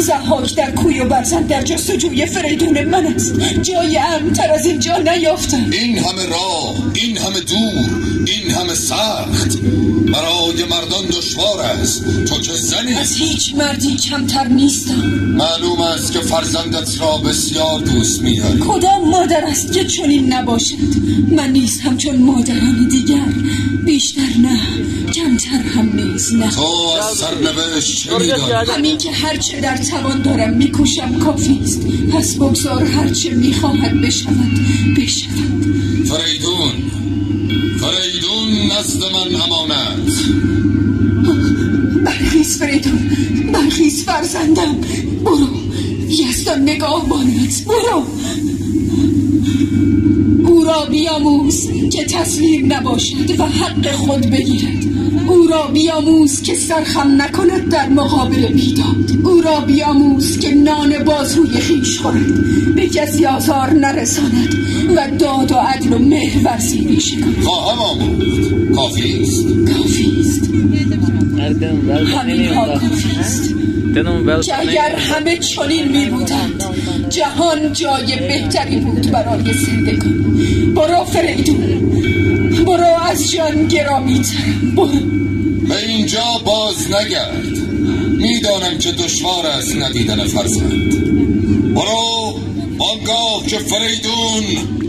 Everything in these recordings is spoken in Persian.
ضحاک در کوی و برزن در جستجوی فریدون من است. جای امن‌تر از اینجا نیافتم. این همه راه، این همه دور، این همه سخت برای مردان دشوار است. تو که زنی از هیچ مردی کمتر نیستم. معلوم است که فرزندت را بسیار دوست می‌داری. کدام مادر است که چنین نباشد؟ من نیز همچون مادران دیگر، بیشتر نه کمتر هم نیز نه. تو از سرنوشت چه می‌دانی؟ همین که هرچه در توان دارم میکوشم کافی است. پس بگذار هرچه میخواهد بشود. فریدون نزد من امانت. برخیز فریدون، برخیز فرزندم. برو، یزدان نگاهبانت، برو. او را بیاموز که تسلیم نباشد و حق خود بگیرد. او را بیاموز که سرخم نکند در مقابل بیداد. او را بیاموز که نان بازوی خویش خورد، به کسی آزار نرساند و داد و عدل و مهر ورزیدی کند. خواهم آموخت. کافی است. همین ها کافی است. که اگر همه چنین می بودند، جهان جای بهتری بود برای زندگان. برو فریدون، برو از جان گرامی‌ترم، برو. به اینجا باز نگرد. میدانم که دشوار است ندیدن فرزند. برو آنگاه که فریدون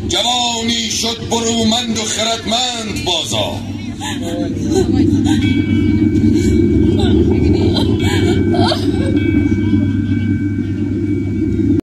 جوانی شد برومند و خردمند بازا.